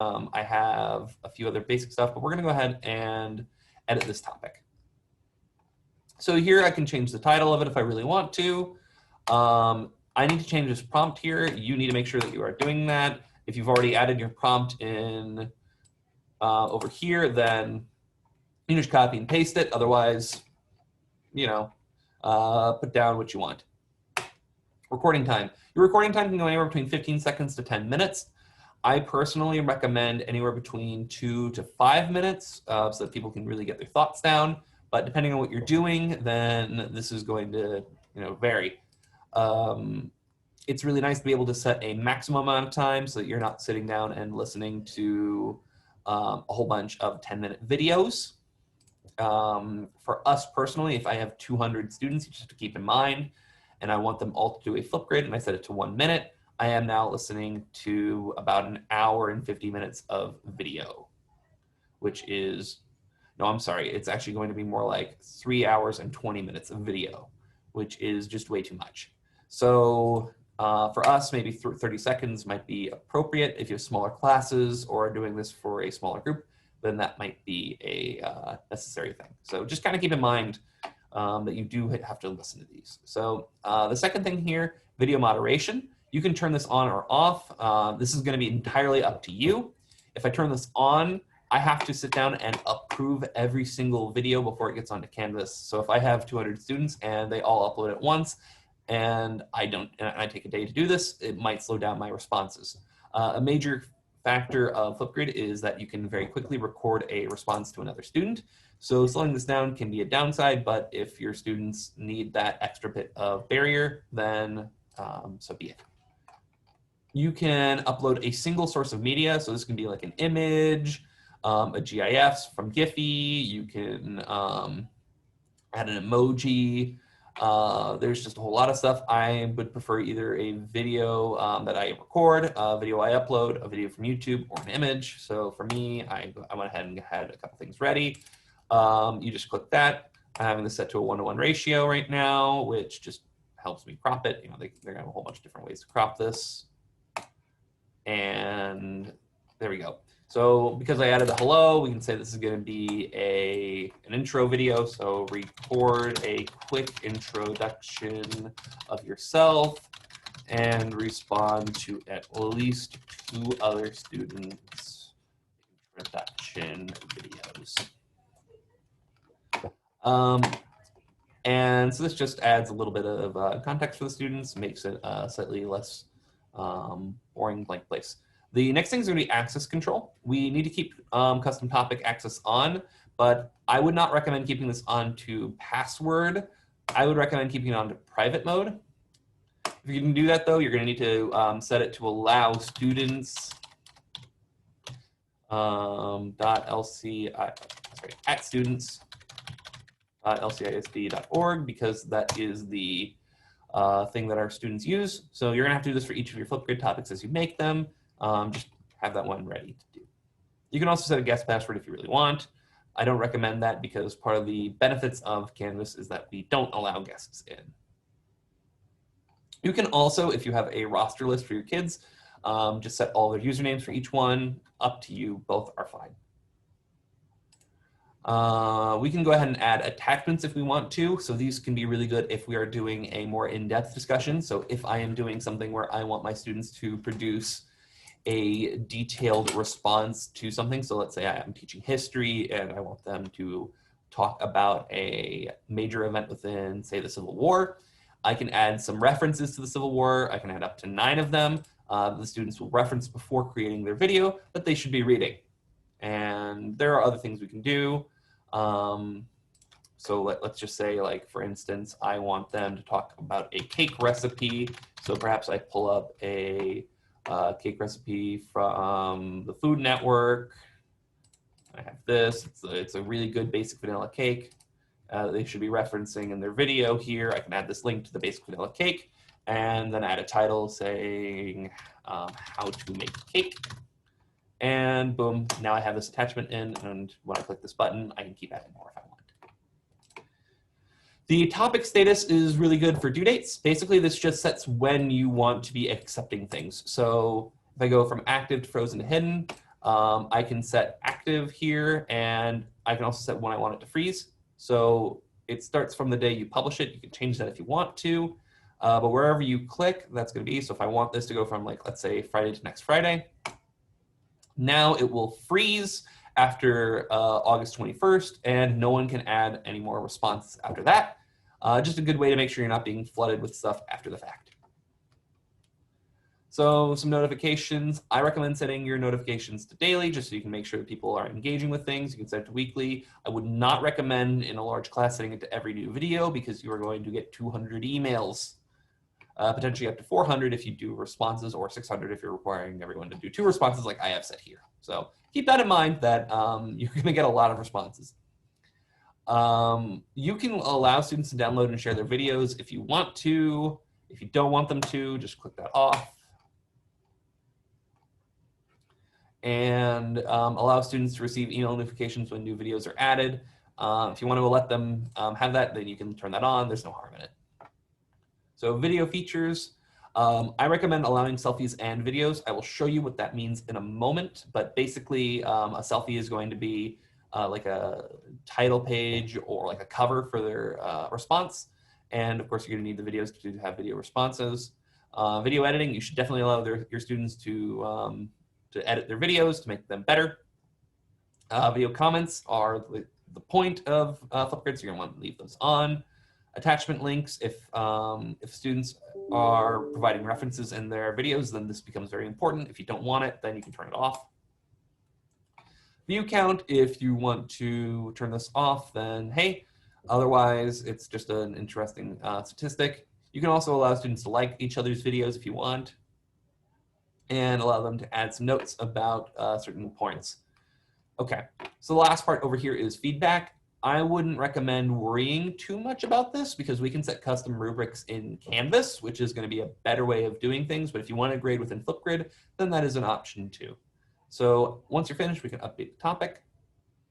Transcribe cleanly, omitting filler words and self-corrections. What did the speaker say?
I have a few other basic stuff, but we're going to go ahead and edit this topic. So here I can change the title of it if I really want to. I need to change this prompt here. You need to make sure that you are doing that. If you've already added your prompt in over here, then you just copy and paste it. Otherwise, you know, put down what you want. Recording time. Your recording time can go anywhere between 15 seconds to 10 minutes. I personally recommend anywhere between 2 to 5 minutes so that people can really get their thoughts down. But depending on what you're doing, then this is going to, vary. It's really nice to be able to set a maximum amount of time so that you're not sitting down and listening to a whole bunch of 10-minute videos. For us personally, if I have 200 students, you just have to keep in mind, and I want them all to do a Flipgrid, and I set it to 1 minute, I am now listening to about an hour and 50 minutes of video, which is, no, I'm sorry, it's actually going to be more like 3 hours and 20 minutes of video, which is just way too much. So for us, maybe 30 seconds might be appropriate. If you have smaller classes or are doing this for a smaller group, then that might be a necessary thing. So just kind of keep in mind that you do have to listen to these. So the second thing here, video moderation. You can turn this on or off. This is going to be entirely up to you. If I turn this on, I have to sit down and approve every single video before it gets onto Canvas. So if I have 200 students and they all upload at once, and I take a day to do this, it might slow down my responses. A major factor of Flipgrid is that you can very quickly record a response to another student. So slowing this down can be a downside, but if your students need that extra bit of barrier, then so be it. You can upload a single source of media. So this can be like an image, a GIF from Giphy. You can add an emoji. There's just a whole lot of stuff. I would prefer either a video that I record, a video I upload, a video from YouTube, or an image. So for me, I went ahead and had a couple things ready. You just click that. I'm having this set to a 1-to-1 ratio right now, which just helps me crop it. They're gonna have a whole bunch of different ways to crop this. And there we go. So because I added a hello, we can say this is going to be an intro video. So record a quick introduction of yourself and respond to at least 2 other students' introduction videos. And so this just adds a little bit of context for the students, makes it slightly less boring blank place. The next thing is going to be access control. We need to keep custom topic access on, but I would not recommend keeping this on to password. I would recommend keeping it on to private mode. If you can do that though, you're going to need to set it to allow students at students.lcisd.org, because that is the thing that our students use. So you're going to have to do this for each of your Flipgrid topics as you make them. Just have that one ready to do. You can also set a guest password if you really want. I don't recommend that because part of the benefits of Canvas is that we don't allow guests in. You can also, if you have a roster list for your kids, just set all their usernames for each one. Up to you, both are fine. We can go ahead and add attachments if we want to. So these can be really good if we are doing a more in-depth discussion. So if I am doing something where I want my students to produce a detailed response to something. So let's say I am teaching history and I want them to talk about a major event within, say, the Civil War. I can add some references to the Civil War. I can add up to 9 of them. The students will reference before creating their video that they should be reading. And there are other things we can do. So let's just say, like, for instance, I want them to talk about a cake recipe. So perhaps I pull up a cake recipe from the Food Network. I have this. It's a really good basic vanilla cake. They should be referencing in their video here. I can add this link to the basic vanilla cake and then add a title saying how to make cake. And boom, now I have this attachment in, and when I click this button, I can keep adding more if I want. The topic status is really good for due dates. Basically, this just sets when you want to be accepting things. So if I go from active to frozen to hidden, I can set active here, and I can also set when I want it to freeze. So it starts from the day you publish it. You can change that if you want to, but wherever you click, that's going to be. So if I want this to go from, like, let's say Friday to next Friday, now it will freeze after August 21st, and no one can add any more responses after that. Just a good way to make sure you're not being flooded with stuff after the fact. So some notifications. I recommend setting your notifications to daily, just so you can make sure that people are engaging with things. You can set it to weekly. I would not recommend in a large class setting it to every new video, because you are going to get 200 emails, potentially up to 400 if you do responses, or 600 if you're requiring everyone to do 2 responses like I have set here. So keep that in mind, that you're going to get a lot of responses. You can allow students to download and share their videos if you want to. If you don't want them to, just click that off. And allow students to receive email notifications when new videos are added. If you want to let them have that, then you can turn that on. There's no harm in it. So video features, I recommend allowing selfies and videos. I will show you what that means in a moment, but basically a selfie is going to be like a title page or like a cover for their response. And of course, you're going to need the videos to have video responses. Video editing, you should definitely allow your students to edit their videos to make them better. Video comments are the point of Flipgrid, so you're going to want to leave those on. Attachment links, if students are providing references in their videos, then this becomes very important. If you don't want it, then you can turn it off. View count, if you want to turn this off, then hey. Otherwise, it's just an interesting statistic. You can also allow students to like each other's videos if you want, and allow them to add some notes about certain points. Okay, so the last part over here is feedback. I wouldn't recommend worrying too much about this, because we can set custom rubrics in Canvas, which is going to be a better way of doing things. But if you want to grade within Flipgrid, then that is an option too. So once you're finished, we can update the topic.